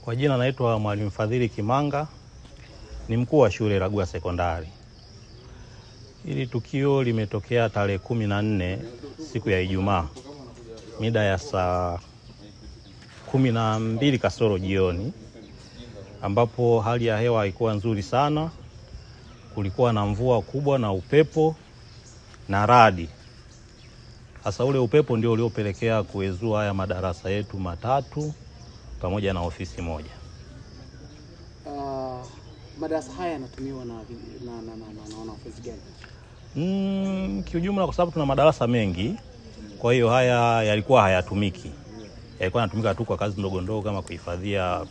Kwa jina naitwa Mwalimu Fadhili Kimanga, ni mkuu wa shule Iragua Sekondari. Hili tukio limetokea tarehe 14 siku ya Ijumaa, mida ya saa 12 kasoro jioni, ambapo hali ya hewa haikuwa nzuri sana. Kulikuwa na mvua kubwa na upepo na radi. Hasa ule upepo ndio uliopelekea kuezua haya madarasa yetu matatu pamoja na ofisi moja. Madarasa haya yanatumiwa na ofisi gani? Kiujumla, kwa sababu tuna madarasa mengi, kwa hiyo haya yalikuwa hayatumiki. Yalikuwa yanatumika tu kwa kazi ndogo ndogo kama kuhifadhia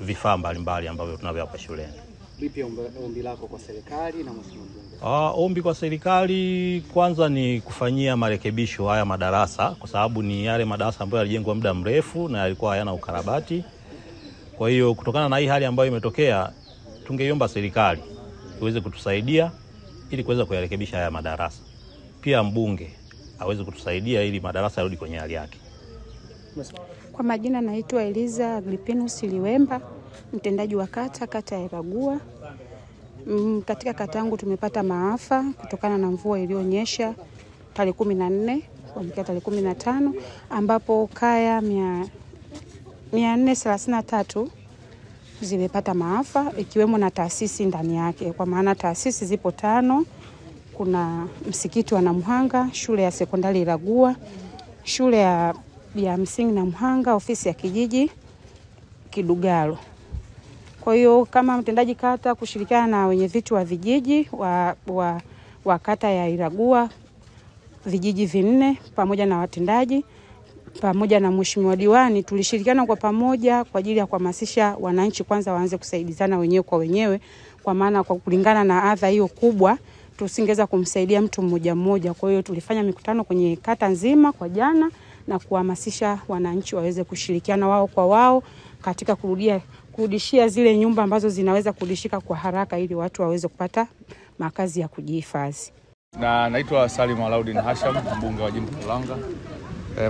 vifaa mbalimbali ambavyo tunavyo hapa shuleni. Vipi ombi lako kwa serikali na mheshimiwa mbunge? Ombi kwa serikali kwanza ni kufanyia marekebisho haya madarasa, kwa sababu ni yale madarasa ambayo yalijengwa muda mrefu na yalikuwa hayana ukarabati. Kwa hiyo kutokana na hii hali ambayo imetokea, tungeiomba serikali iweze kutusaidia ili kuweza kuyarekebisha haya madarasa. Pia mbunge aweze kutusaidia ili madarasa yarudi kwenye hali yake. Kwa majina naitwa Eliza Agripinus Liwemba, mtendaji wa kata ya Iragua. Katika kata yangu tumepata maafa kutokana na mvua iliyonyesha tarehe 14 kuamkia tarehe 15, ambapo kaya 433 zimepata maafa, ikiwemo na taasisi ndani yake. Kwa maana taasisi zipo 5. Kuna msikiti wa Namhanga, shule ya sekondari Iragua, shule ya msingi Namhanga, ofisi ya kijiji Kidugalo. Kwa hiyo kama mtendaji kata kushirikiana na wenye viti wa vijiji wa kata ya Iragua, vijiji 4 pamoja na watendaji pamoja na mheshimiwa diwani, tulishirikiana kwa pamoja kwa ajili ya kuhamasisha wananchi kwanza waanze kusaidizana wenyewe kwa wenyewe, kwa maana kwa kulingana na adha hiyo kubwa tusingeweza kumsaidia mtu mmoja mmoja. Kwa hiyo tulifanya mikutano kwenye kata nzima kwa jana na kuhamasisha wananchi waweze kushirikiana wao kwa wao katika kurudishia zile nyumba ambazo zinaweza kurudishika kwa haraka ili watu waweze kupata makazi ya kujihifadhi. Na naitwa Salim Alaudin Hasham, mbunge wa jimbo la Langa.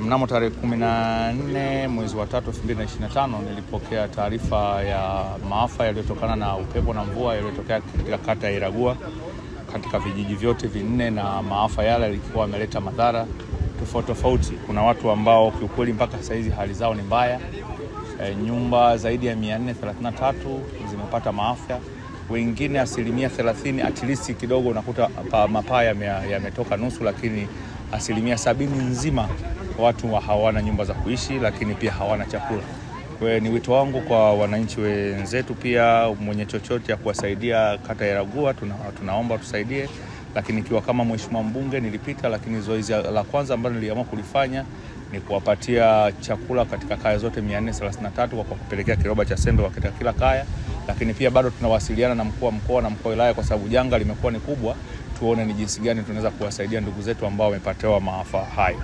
Mnamo tarehe 14 mwezi wa 3 2025 nilipokea taarifa ya maafa yaliyotokana na upepo na mvua yaliyotokea katika kata ya Iragua katika vijiji vyote 4, na maafa yale yalikuwa yameleta madhara tofauti. Kuna watu ambao kiukweli mpaka sasa hizi hali zao ni mbaya. Nyumba zaidi ya 433 zimepata maafa. Wengine 30% at least kidogo unakuta mapaa yametoka nusu, lakini 70% nzima watu hawana nyumba za kuishi, lakini pia hawana chakula. Kwa hiyo ni wito wangu kwa wananchi wenzetu, pia mwenye chochote ya kuwasaidia kata ya Iragua tunaomba tusaidie. Lakini ikiwa kama mheshimiwa mbunge nilipita, lakini zoezi la kwanza ambalo niliamua kulifanya ni kuwapatia chakula katika kaya zote 433 kwa kupelekea kiroba cha sembe katika kila kaya. Lakini pia bado tunawasiliana na mkuu wa mkoa na mkuu wa wilaya, kwa sababu janga limekuwa ni kubwa, tuone ni jinsi gani tunaweza kuwasaidia ndugu zetu ambao wamepatwa maafa haya.